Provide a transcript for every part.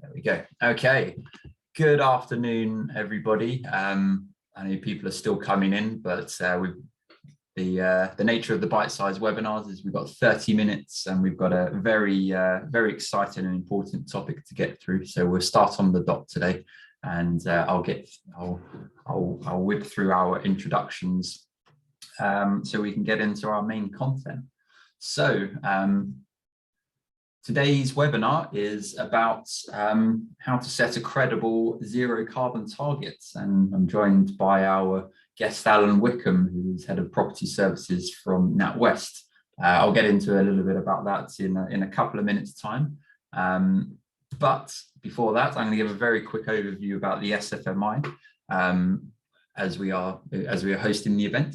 There we go. Okay. Good afternoon, everybody. I know people are still coming in, but the nature of the bite-sized webinars is we've got 30 minutes and we've got a very exciting and important topic to get through. So we'll start on the dot today, and I'll whip through our introductions so we can get into our main content. So today's webinar is about how to set a credible zero carbon target, and I'm joined by our guest Allan Wickham, who is head of property services from NatWest. I'll get into a little bit about that in a couple of minutes' time. But before that, I'm going to give a very quick overview about the SFMI as we are hosting the event.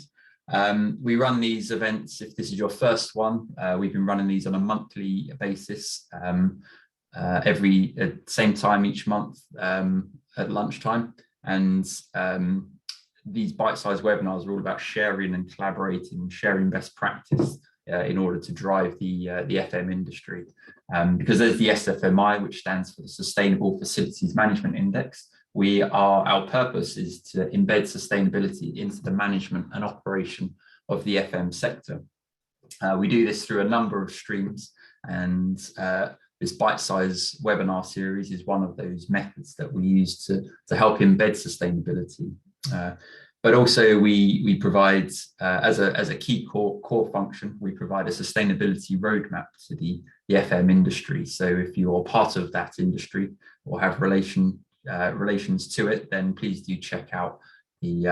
We run these events, if this is your first one, we've been running these on a monthly basis, every same time each month at lunchtime. And these bite-sized webinars are all about sharing and collaborating, sharing best practice in order to drive the FM industry. Because there's the SFMI, which stands for the Sustainable Facilities Management Index. Our purpose is to embed sustainability into the management and operation of the FM sector. We do this through a number of streams, and this bite-size webinar series is one of those methods that we use to help embed sustainability. But also we provide, as a key core function, we provide a sustainability roadmap to the FM industry. So if you are part of that industry or have relations to it, then please do check out the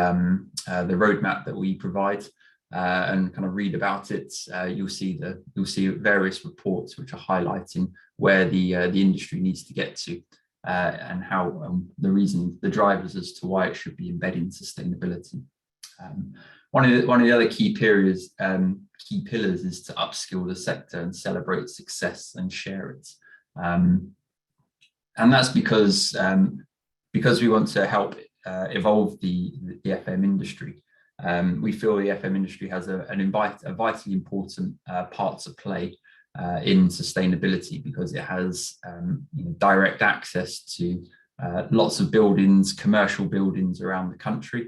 roadmap that we provide and kind of read about it. You'll see various reports which are highlighting where the industry needs to get to and how the drivers as to why it should be embedding sustainability. One of the other key pillars is to upskill the sector and celebrate success and share it. And that's because we want to help evolve the FM industry. We feel the FM industry has a vitally important part to play in sustainability, because it has direct access to lots of buildings, commercial buildings around the country.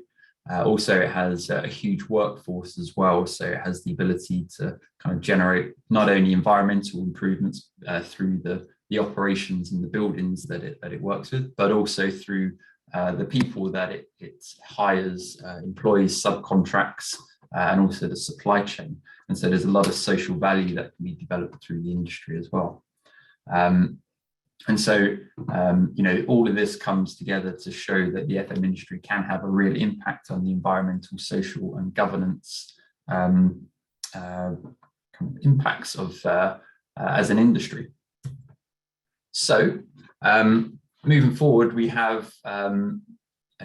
Also, it has a huge workforce as well, so it has the ability to kind of generate not only environmental improvements through the operations and the buildings that it works with, but also through the people that it hires, employs, subcontracts, and also the supply chain. And so there's a lot of social value that can be developed through the industry as well. And so, all of this comes together to show that the FM industry can have a real impact on the environmental, social, and governance kind of impacts of as an industry. So, moving forward, we have, I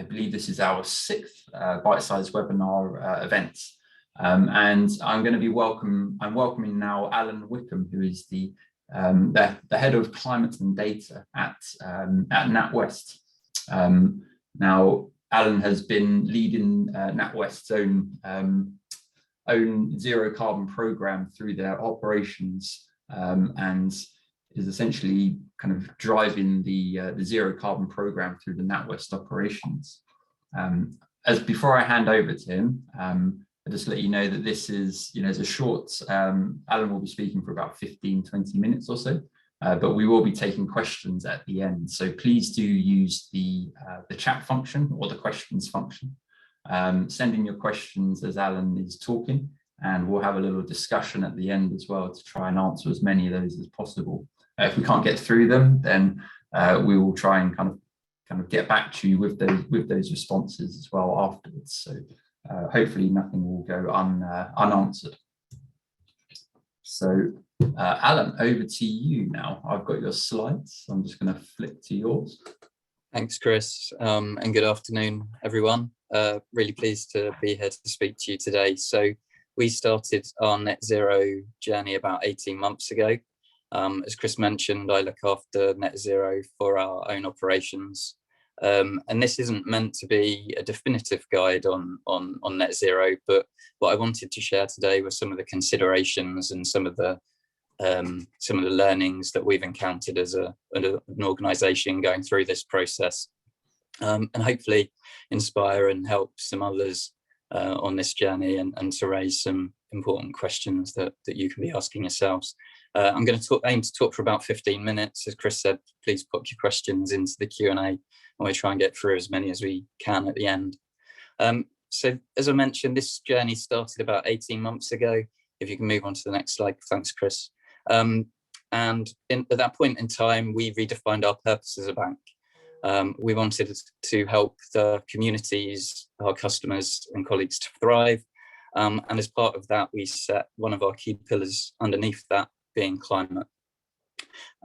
believe this is our 6th bite-sized webinar event. And I'm going to be welcoming now Allan Wickham, who is the head of climate and data at NatWest. Now, Allan has been leading NatWest's own zero carbon program through their operations, and is essentially kind of driving the zero carbon program through the NatWest operations. Before I hand over to him, I'll just let you know that this is, as a short, Allan will be speaking for about 15-20 minutes or so, but we will be taking questions at the end. So please do use the chat function or the questions function. Send in your questions as Allan is talking, and we'll have a little discussion at the end as well to try and answer as many of those as possible. If we can't get through them, then we will try and kind of get back to you with those responses as well afterwards. So hopefully nothing will go unanswered. So Allan, over to you now. I've got your slides. I'm just going to flick to yours. Thanks, Chris, and good afternoon, everyone. Really pleased to be here to speak to you today. So we started our net zero journey about 18 months ago. As Chris mentioned, I look after net zero for our own operations. And this isn't meant to be a definitive guide on net zero, but what I wanted to share today were some of the considerations and some of the some of the learnings that we've encountered as an organisation going through this process, and hopefully inspire and help some others on this journey, and to raise some important questions that you can be asking yourselves. I'm going to aim to talk for about 15 minutes. As Chris said, please put your questions into the Q&A, and we'll try and get through as many as we can at the end. So as I mentioned, this journey started about 18 months ago. If you can move on to the next slide. Thanks, Chris. And at that point in time, we redefined our purpose as a bank. We wanted to help the communities, our customers and colleagues to thrive. And as part of that, we set one of our key pillars underneath that being climate.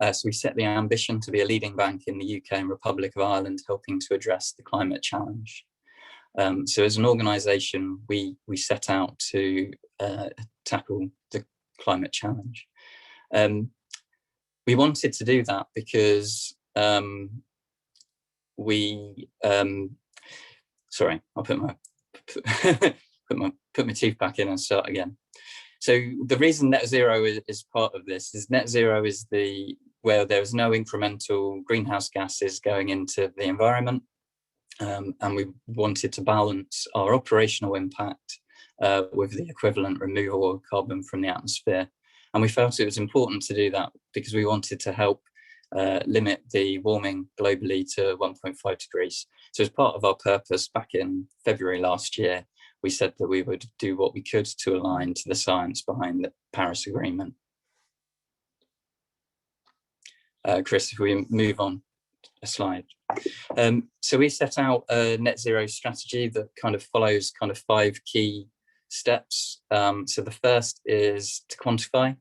So we set the ambition to be a leading bank in the UK and Republic of Ireland, helping to address the climate challenge. So as an organisation, we set out to tackle the climate challenge. We wanted to do that because sorry, I'll put my put my tooth back in and start again. So the reason net zero is part of this is net zero is where there's no incremental greenhouse gases going into the environment. And we wanted to balance our operational impact with the equivalent removal of carbon from the atmosphere. And we felt it was important to do that because we wanted to help limit the warming globally to 1.5 degrees. So as part of our purpose back in February last year, we said that we would do what we could to align to the science behind the Paris Agreement. Chris, if we move on a slide. So we set out a net zero strategy that kind of follows 5 key steps. So the first is to quantify.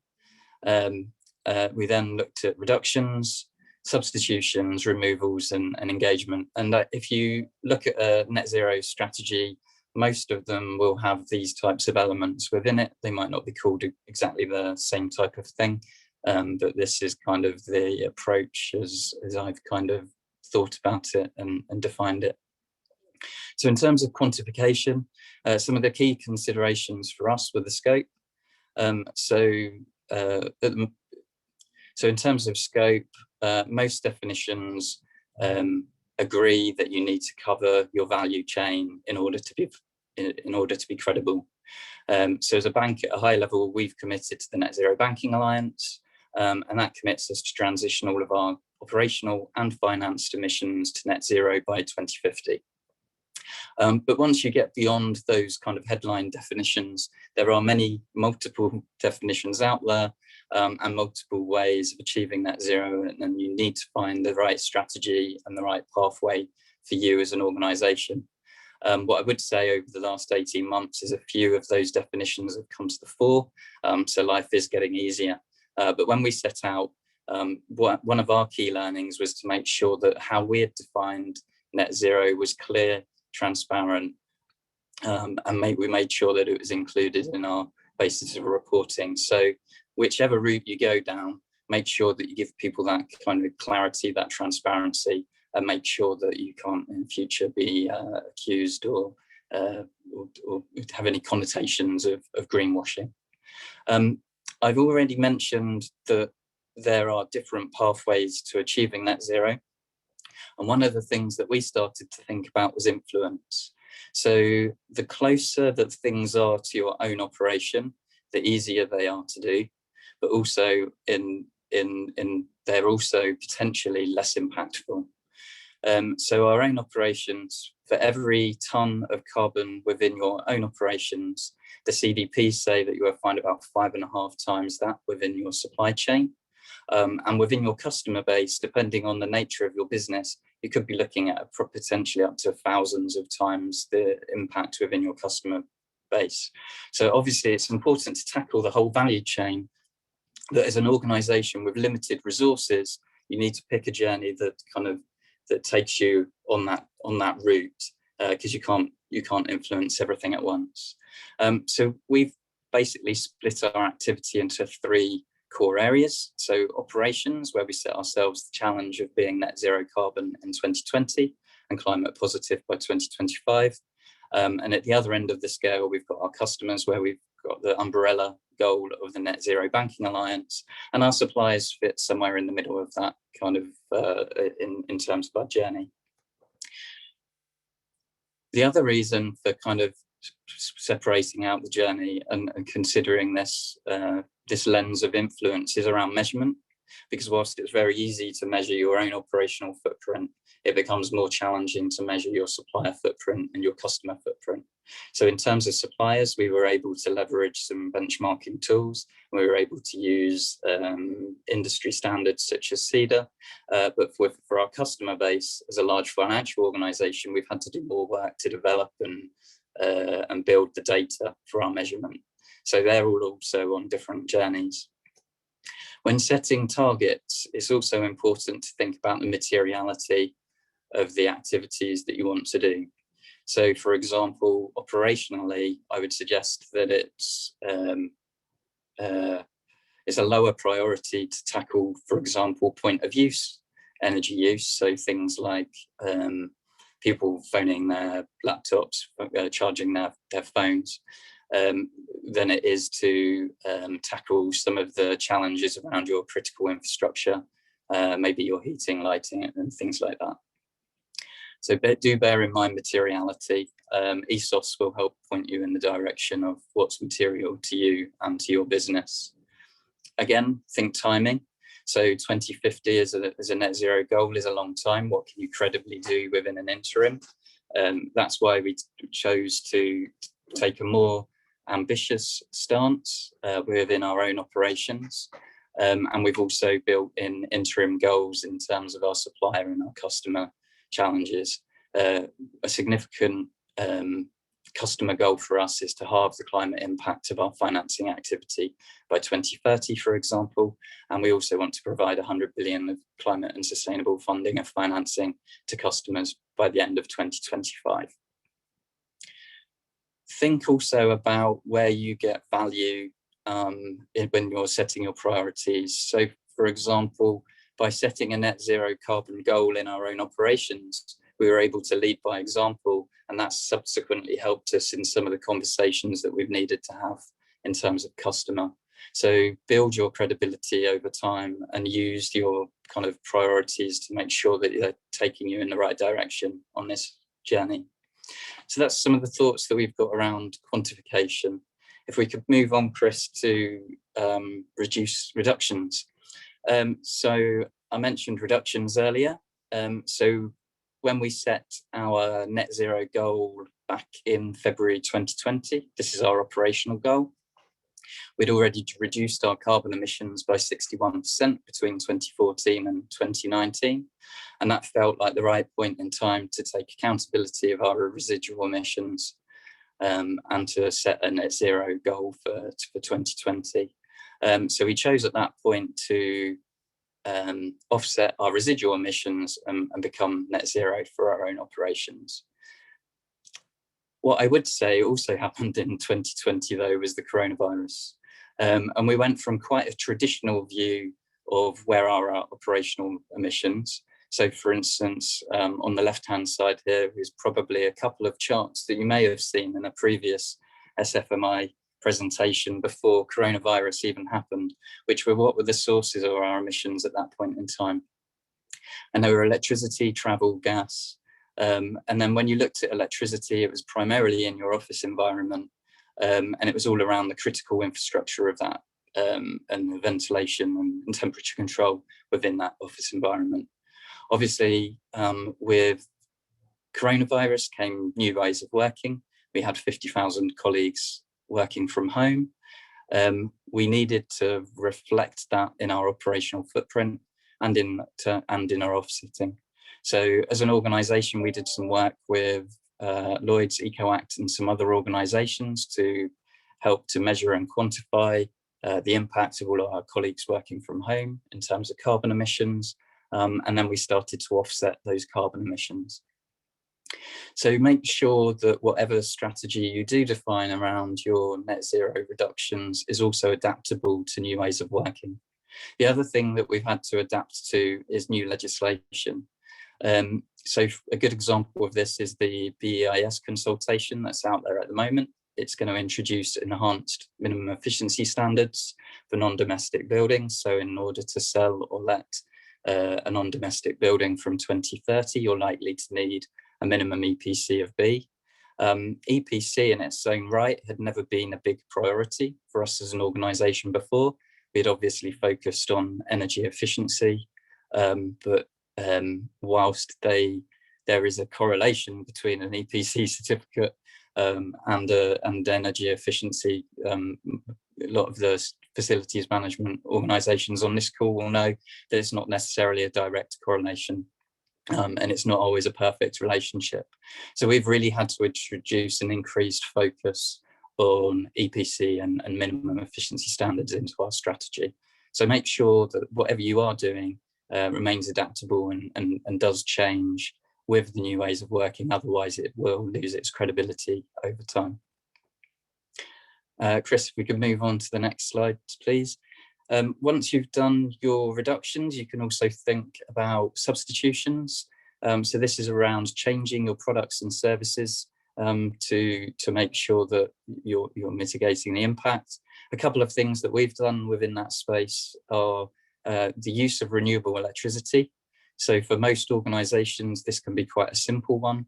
We then looked at reductions, substitutions, removals, and engagement. And if you look at a net zero strategy, most of them will have these types of elements within it. They might not be called exactly the same type of thing, but this is kind of the approach as I've kind of thought about it and defined it. So in terms of quantification, some of the key considerations for us were the scope. So in terms of scope, most definitions agree that you need to cover your value chain in order to be credible. So as a bank at a high level, we've committed to the Net Zero Banking Alliance, and that commits us to transition all of our operational and financed emissions to net zero by 2050. But once you get beyond those kind of headline definitions, there are multiple definitions out there, and multiple ways of achieving net zero, and you need to find the right strategy and the right pathway for you as an organisation. What I would say over the last 18 months is a few of those definitions have come to the fore, so life is getting easier. But when we set out, one of our key learnings was to make sure that how we had defined net zero was clear, transparent, and we made sure that it was included in our basis of reporting. So whichever route you go down, make sure that you give people that kind of clarity, that transparency, and make sure that you can't in future be accused or have any connotations of greenwashing. I've already mentioned that there are different pathways to achieving net zero. And one of the things that we started to think about was influence. So the closer that things are to your own operation, the easier they are to do, but also they're also potentially less impactful. So our own operations, for every tonne of carbon within your own operations, the CDP say that you will find about 5.5 times that within your supply chain. And within your customer base, depending on the nature of your business, you could be looking at potentially up to thousands of times the impact within your customer base. So obviously it's important to tackle the whole value chain, that as an organisation with limited resources, you need to pick a journey that takes you on that route, because you can't influence everything at once. So we've basically split our activity into 3 core areas. So operations, where we set ourselves the challenge of being net zero carbon in 2020 and climate positive by 2025. And at the other end of the scale, we've got our customers, where we've got the umbrella goal of the Net Zero Banking Alliance, and our suppliers fit somewhere in the middle of that kind of in terms of our journey. The other reason for kind of separating out the journey and considering this this lens of influence is around measurement, because whilst it's very easy to measure your own operational footprint, it becomes more challenging to measure your supplier footprint and your customer footprint. So in terms of suppliers, we were able to leverage some benchmarking tools. We were able to use industry standards such as CEDA, but for our customer base, as a large financial organization, we've had to do more work to develop and build the data for our measurement. So they're all also on different journeys. When setting targets, it's also important to think about the materiality of the activities that you want to do. So, for example, operationally, I would suggest that it's a lower priority to tackle, for example, point of use, energy use. So things like people phoning their laptops, charging their phones, than it is to tackle some of the challenges around your critical infrastructure, maybe your heating, lighting, and things like that. So do bear in mind materiality. ESOS will help point you in the direction of what's material to you and to your business. Again, think timing. So 2050 as a net zero goal is a long time. What can you credibly do within an interim? That's why we chose to take a more ambitious stance within our own operations. And we've also built in interim goals in terms of our supplier and our customer challenges. A significant customer goal for us is to halve the climate impact of our financing activity by 2030, for example. And we also want to provide 100 billion of climate and sustainable funding of financing to customers by the end of 2025. Think also about where you get value when you're setting your priorities. So, for example, by setting a net zero carbon goal in our own operations, we were able to lead by example, and that's subsequently helped us in some of the conversations that we've needed to have in terms of customer. So build your credibility over time and use your kind of priorities to make sure that they're taking you in the right direction on this journey. So that's some of the thoughts that we've got around quantification. If we could move on, Chris, to reductions. So I mentioned reductions earlier. So when we set our net zero goal back in February 2020, this is our operational goal. We'd already reduced our carbon emissions by 61% between 2014 and 2019. And that felt like the right point in time to take accountability of our residual emissions and to set a net zero goal for 2020. So we chose at that point to offset our residual emissions and become net zero for our own operations. What I would say also happened in 2020, though, was the coronavirus. And we went from quite a traditional view of where are our operational emissions. So, for instance, on the left-hand side here is probably a couple of charts that you may have seen in a previous SFMI presentation before coronavirus even happened, which were what were the sources of our emissions at that point in time. And they were electricity, travel, gas. And then when you looked at electricity, it was primarily in your office environment. And it was all around the critical infrastructure of that and the ventilation and temperature control within that office environment. Obviously, with coronavirus came new ways of working. We had 50,000 colleagues working from home. We needed to reflect that in our operational footprint and in our offsetting. So as an organisation, we did some work with Lloyd's, EcoAct and some other organisations to help to measure and quantify the impact of all our colleagues working from home in terms of carbon emissions. And then we started to offset those carbon emissions. So make sure that whatever strategy you do define around your net zero reductions is also adaptable to new ways of working. The other thing that we've had to adapt to is new legislation. So a good example of this is the BEIS consultation that's out there at the moment. It's going to introduce enhanced minimum efficiency standards for non-domestic buildings. So in order to sell or let a non-domestic building from 2030, you're likely to need a minimum EPC of B. EPC in its own right had never been a big priority for us as an organisation before. We'd obviously focused on energy efficiency, but whilst there is a correlation between an EPC certificate and energy efficiency, a lot of the facilities management organisations on this call will know that it's not necessarily a direct correlation. And it's not always a perfect relationship. So we've really had to introduce an increased focus on EPC and minimum efficiency standards into our strategy. So make sure that whatever you are doing remains adaptable and does change with the new ways of working, otherwise it will lose its credibility over time. Chris, if we could move on to the next slide, please. Once you've done your reductions, you can also think about substitutions. So this is around changing your products and services to make sure that you're mitigating the impact. A couple of things that we've done within that space are the use of renewable electricity. So for most organisations, this can be quite a simple one.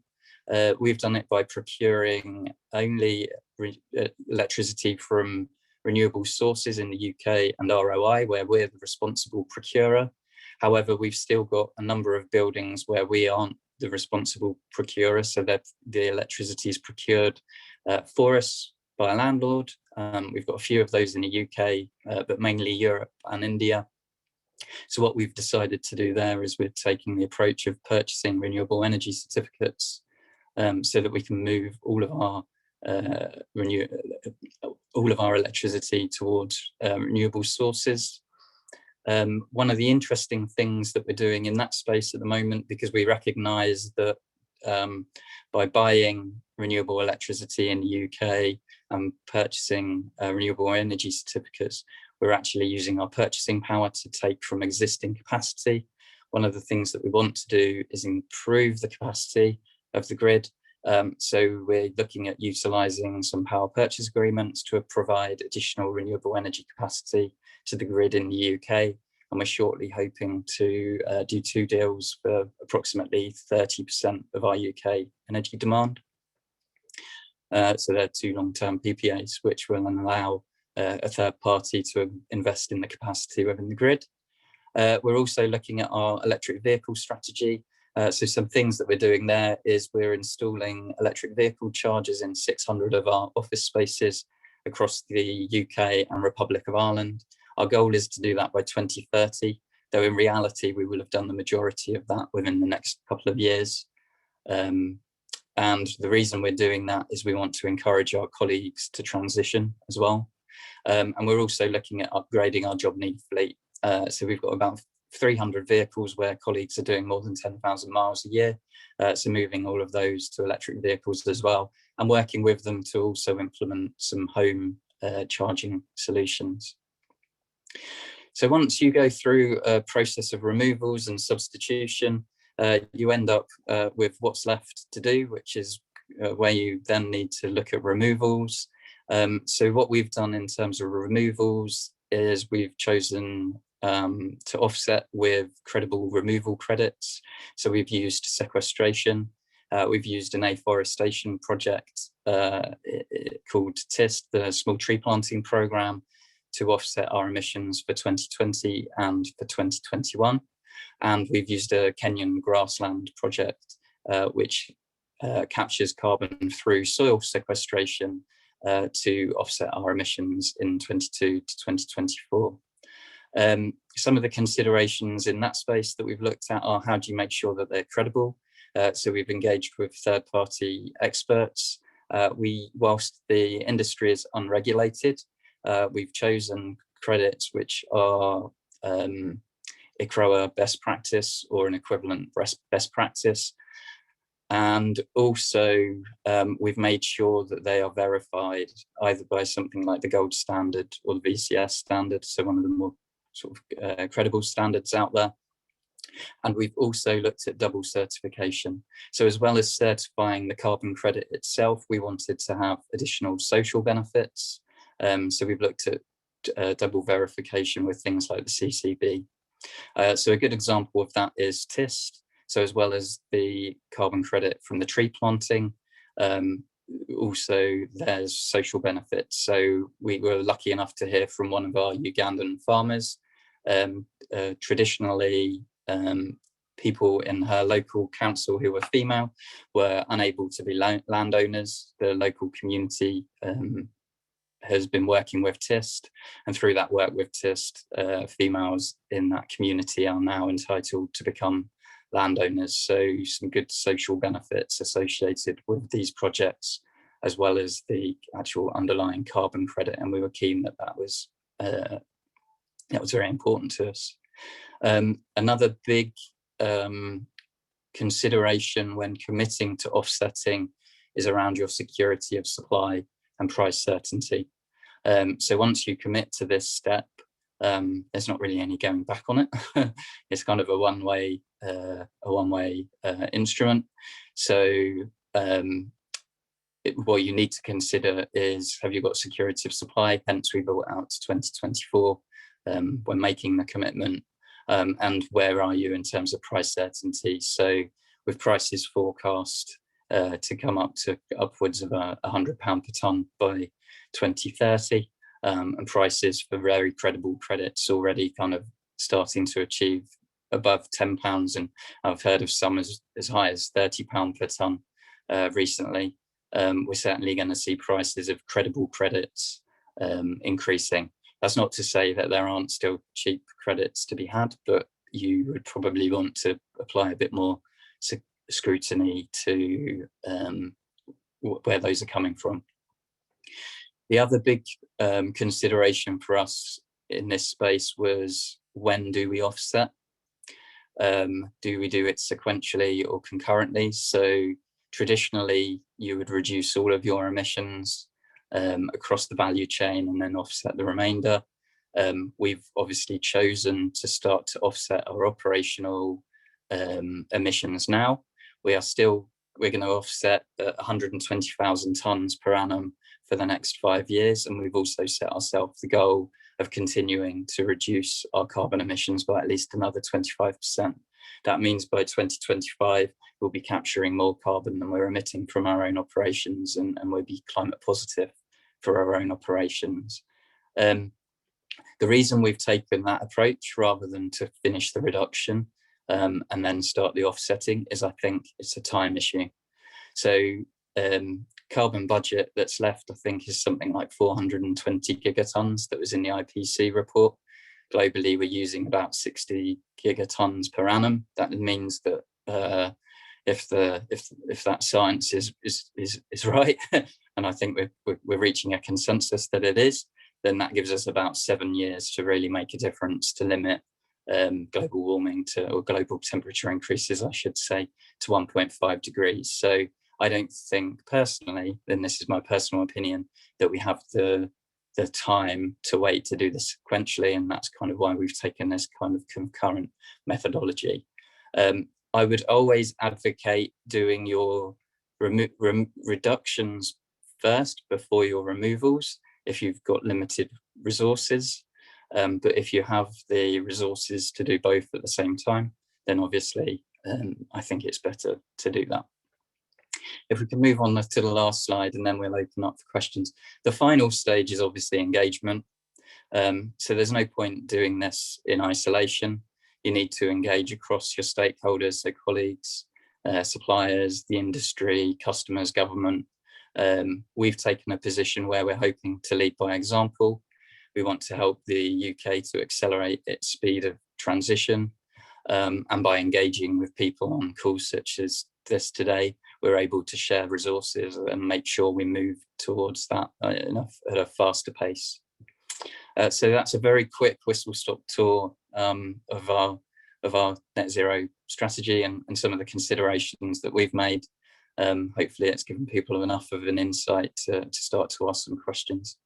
We've done it by procuring only electricity from renewable sources in the UK and ROI, where we're the responsible procurer. However, we've still got a number of buildings where we aren't the responsible procurer, so that the electricity is procured for us by a landlord. We've got a few of those in the UK, but mainly Europe and India. So what we've decided to do there is we're taking the approach of purchasing renewable energy certificates so that we can move all of our electricity towards renewable sources. One of the interesting things that we're doing in that space at the moment, because we recognise that by buying renewable electricity in the UK and purchasing renewable energy certificates, we're actually using our purchasing power to take from existing capacity. One of the things that we want to do is improve the capacity of the grid. So we're looking at utilising some power purchase agreements to provide additional renewable energy capacity to the grid in the UK. And we're shortly hoping to do 2 deals for approximately 30% of our UK energy demand. So they're 2 long-term PPAs, which will allow a third party to invest in the capacity within the grid. We're also looking at our electric vehicle strategy. So some things that we're doing there is we're installing electric vehicle chargers in 600 of our office spaces across the UK and Republic of Ireland. Our goal is to do that by 2030, though in reality we will have done the majority of that within the next couple of years. And the reason we're doing that is we want to encourage our colleagues to transition as well. And we're also looking at upgrading our job need fleet. So we've got about 300 vehicles where colleagues are doing more than 10,000 miles a year. So moving all of those to electric vehicles as well, and working with them to also implement some home charging solutions. So once you go through a process of removals and substitution, you end up with what's left to do, which is where you then need to look at removals. So what we've done in terms of removals is we've chosen to offset with credible removal credits. So we've used sequestration. We've used an afforestation project called TIST, the Small Tree Planting Programme, to offset our emissions for 2020 and for 2021. And we've used a Kenyan grassland project, which captures carbon through soil sequestration to offset our emissions in 22 to 2024. Some of the considerations in that space that we've looked at are how do you make sure that they're credible? So we've engaged with third-party experts. Whilst the industry is unregulated, we've chosen credits which are ICROA best practice or an equivalent best practice. And also we've made sure that they are verified either by something like the gold standard or the VCS standard, so one of the more sort of credible standards out there. And we've also looked at double certification. So as well as certifying the carbon credit itself, we wanted to have additional social benefits. So we've looked at double verification with things like the CCB. So a good example of that is TIST. So as well as the carbon credit from the tree planting, also there's social benefits. So we were lucky enough to hear from one of our Ugandan farmers. Traditionally, people in her local council who were female were unable to be landowners. The local community has been working with TIST, and through that work with TIST, females in that community are now entitled to become landowners. So some good social benefits associated with these projects, as well as the actual underlying carbon credit. And we were keen that that was very important to us. Another big consideration when committing to offsetting is around your security of supply and price certainty. So once you commit to this step, there's not really any going back on it. It's kind of a one-way instrument. So what you need to consider is, have you got security of supply? Hence we built out to 2024 when making the commitment, and where are you in terms of price certainty? So with prices forecast to come up to upwards of £100 per tonne by 2030, and prices for very credible credits already kind of starting to achieve above £10, and I've heard of some as high as £30 per tonne recently. We're certainly going to see prices of credible credits increasing. That's not to say that there aren't still cheap credits to be had, but you would probably want to apply a bit more scrutiny to where those are coming from. The other big consideration for us in this space was, when do we offset? Do we do it sequentially or concurrently? So traditionally, you would reduce all of your emissions across the value chain and then offset the remainder. We've obviously chosen to start to offset our operational emissions now. We're going to offset 120,000 tonnes per annum for the next 5 years, and we've also set ourselves the goal of continuing to reduce our carbon emissions by at least another 25%. That means by 2025, we'll be capturing more carbon than we're emitting from our own operations, and we'll be climate positive for our own operations. The reason we've taken that approach rather than to finish the reduction and then start the offsetting is, I think it's a time issue. So carbon budget that's left, I think, is something like 420 gigatons that was in the IPC report. Globally, we're using about 60 gigatons per annum. That means that if that science is right, and I think we're reaching a consensus that it is, then that gives us about 7 years to really make a difference to limit global warming or global temperature increases, I should say, to 1.5 degrees. So I don't think personally, and this is my personal opinion, that we have the time to wait to do this sequentially, and that's kind of why we've taken this kind of concurrent methodology. I would always advocate doing your reductions first before your removals if you've got limited resources. But if you have the resources to do both at the same time, then obviously I think it's better to do that. If we can move on to the last slide, and then we'll open up for questions. The final stage is obviously engagement. So there's no point doing this in isolation. You need to engage across your stakeholders, so colleagues, suppliers, the industry, customers, government. We've taken a position where we're hoping to lead by example. We want to help the UK to accelerate its speed of transition. And by engaging with people on calls such as this today, we're able to share resources and make sure we move towards that at a faster pace. So that's a very quick whistle-stop tour of our net zero strategy and some of the considerations that we've made. Hopefully it's given people enough of an insight to start to ask some questions.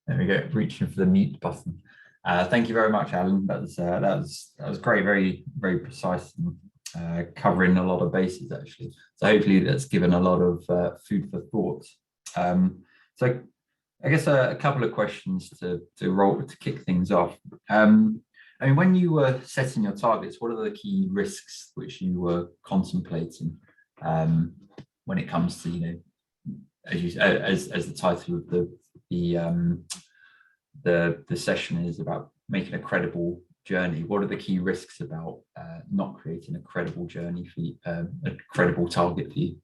There we go, reaching for the mute button. Thank you very much, Alan. That was great, very precise, and covering a lot of bases actually. So hopefully that's given a lot of food for thought. So I guess a couple of questions to kick things off. I mean, when you were setting your targets, what are the key risks which you were contemplating when it comes to, you know, as the title of the session is about making a credible journey? What are the key risks about not creating a credible journey for you, a credible target for you?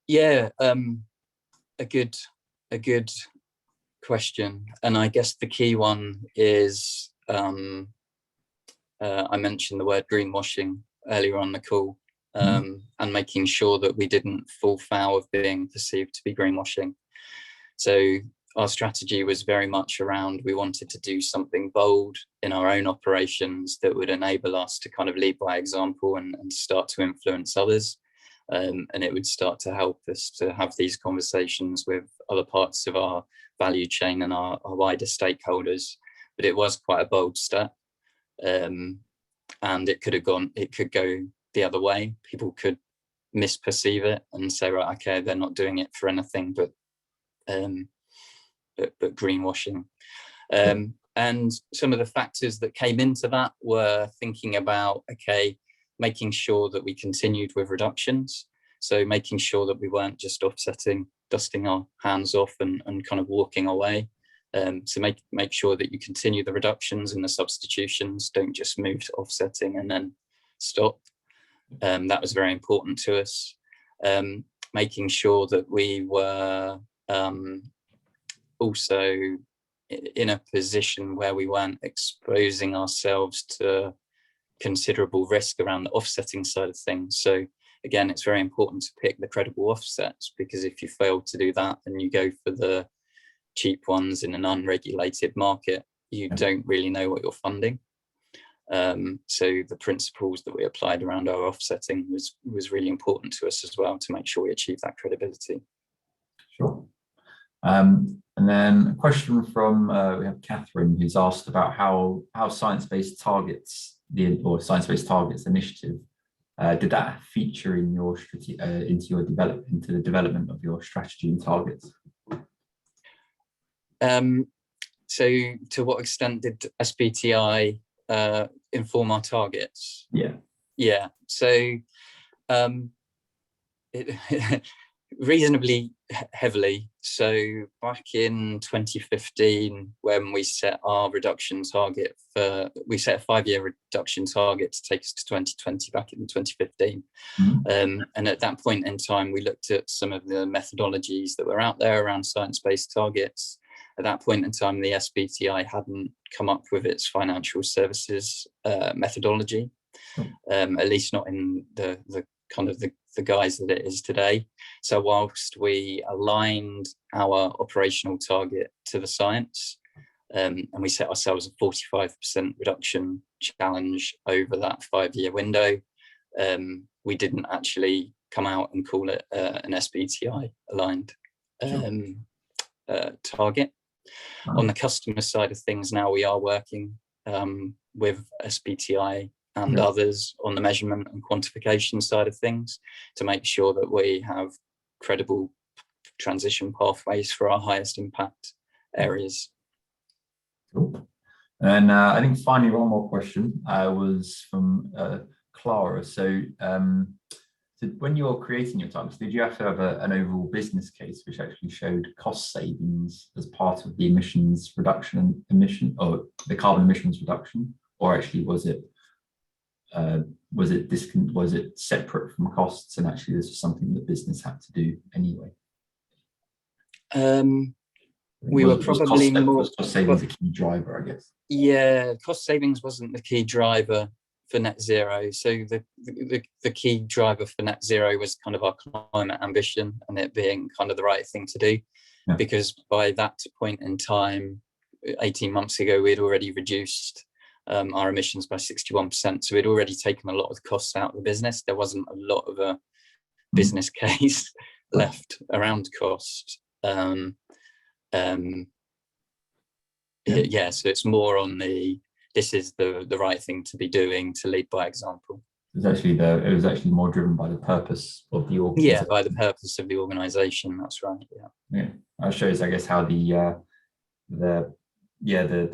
Yeah, a good question, and I guess the key one is I mentioned the word greenwashing earlier on the call, and making sure that we didn't fall foul of being perceived to be greenwashing. So our strategy was very much around, we wanted to do something bold in our own operations that would enable us to kind of lead by example and start to influence others. And it would start to help us to have these conversations with other parts of our value chain and our wider stakeholders. But it was quite a bold step. And it could go the other way. People could misperceive it and say, right, okay, they're not doing it for anything but greenwashing. And some of the factors that came into that were thinking about, okay, making sure that we continued with reductions. So making sure that we weren't just offsetting, dusting our hands off and kind of walking away. So make sure that you continue the reductions and the substitutions, don't just move to offsetting and then stop. That was very important to us. Making sure that we were also in a position where we weren't exposing ourselves to considerable risk around the offsetting side of things. So again, it's very important to pick the credible offsets, because if you fail to do that and you go for the cheap ones in an unregulated market, you don't really know what you're funding. So the principles that we applied around our offsetting was really important to us as well, to make sure we achieve that credibility. Sure. And then a question from we have Catherine, who's asked about how science-based targets, or science-based targets initiative, did that feature in your into the development of your strategy and targets? So to what extent did SBTI inform our targets? Yeah. So reasonably heavily. So back in 2015, when we set our reduction target we set a 5-year reduction target to take us to 2020 back in 2015. And at that point in time, we looked at some of the methodologies that were out there around science-based targets. At that point in time, the SBTI hadn't come up with its financial services methodology, at least not in the kind of the guise that it is today. So whilst we aligned our operational target to the science, and we set ourselves a 45% reduction challenge over that 5-year window, we didn't actually come out and call it an SBTI aligned target. On the customer side of things now, we are working with SBTI and others on the measurement and quantification side of things to make sure that we have credible transition pathways for our highest impact areas. Cool. And I think finally one more question was from Clara. So when you're creating your targets, did you have to have an overall business case which actually showed cost savings as part of the emissions reduction or the carbon emissions reduction, or actually was it separate from costs, and actually this was something that business had to do anyway? We were probably more cost savings a key driver, I guess. Yeah, cost savings wasn't the key driver for net zero. So the key driver for net zero was kind of our climate ambition and it being kind of the right thing to do, because by that point in time, 18 months ago, we'd already reduced our emissions by 61%. So we'd already taken a lot of the costs out of the business. There wasn't a lot of a business case left around cost. Yeah, so it's more on this is the right thing to be doing, to lead by example. It was actually more driven by the purpose of the Yeah, organization. by the purpose of the organization. That's right. Yeah, that shows, I guess, how the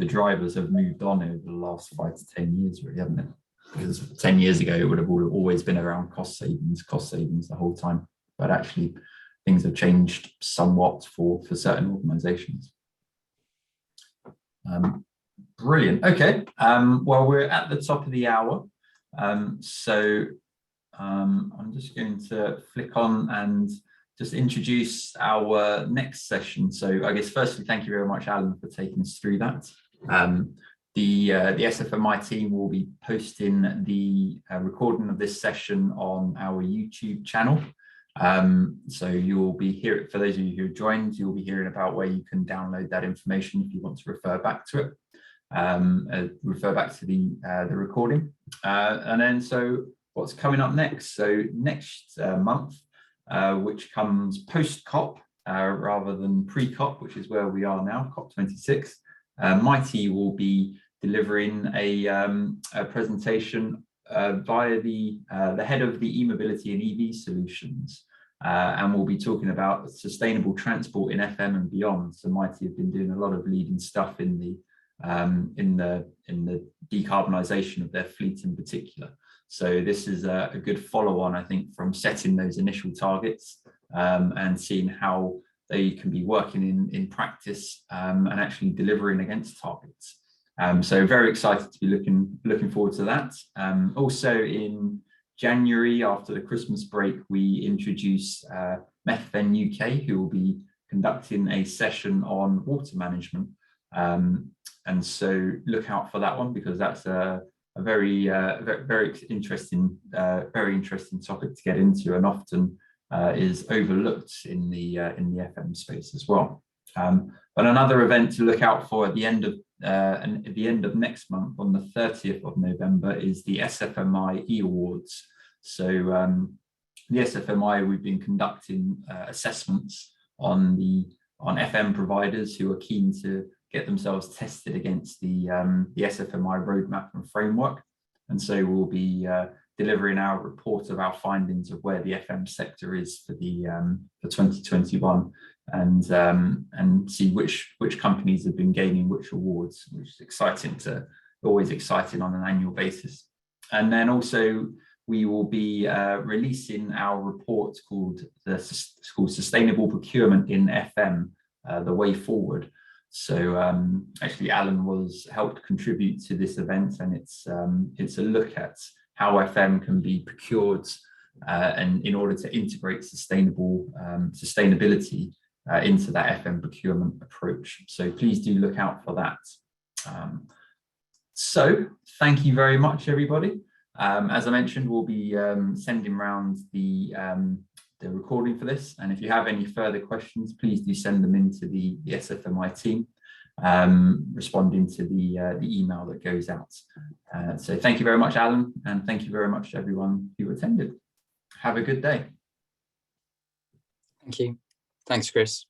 drivers have moved on over the last 5 to 10 years, really, haven't it? Because 10 years ago, it would have always been around cost savings the whole time. But actually, things have changed somewhat for certain organizations. Brilliant. Okay. Well, we're at the top of the hour. So I'm just going to flick on and just introduce our next session. So I guess firstly, thank you very much, Allan, for taking us through that. The SFMI team will be posting the recording of this session on our YouTube channel. So you'll be hearing, for those of you who joined, you'll be hearing about where you can download that information if you want to refer back to it. Refer back to the recording. And then, so what's coming up next? So next month, which comes post-COP rather than pre-COP, which is where we are now, COP26. Mighty will be delivering a presentation via the head of the e-mobility and EV solutions, and we'll be talking about sustainable transport in FM and beyond. So Mighty have been doing a lot of leading stuff in the decarbonisation of their fleet in particular. So this is a good follow-on, I think, from setting those initial targets and seeing how they can be working in practice and actually delivering against targets. So very excited to be looking forward to that. Also in January, after the Christmas break, we introduce MEFN UK, who will be conducting a session on water management. And so look out for that one, because that's a very interesting topic to get into, and often is overlooked in the FM space as well. But another event to look out for at the end of next month, on the 30th of November, is the SFMI E-Awards. So the SFMI, we've been conducting assessments on FM providers who are keen to get themselves tested against the SFMI roadmap and framework. And so we'll be delivering our report of our findings of where the FM sector is for 2021, and see which companies have been gaining which awards, which is always exciting on an annual basis. And then also we will be releasing our report called Sustainable Procurement in FM, the Way Forward. So actually, Allan helped contribute to this event, and it's a look at how FM can be procured and in order to integrate sustainability into that FM procurement approach. So please do look out for that. So thank you very much, everybody. As I mentioned, we'll be sending around the recording for this, and if you have any further questions, please do send them into the SFMI team, responding to the email that goes out. So thank you very much, Allan, and thank you very much to everyone who attended. Have a good day. Thank you. Thanks, Chris.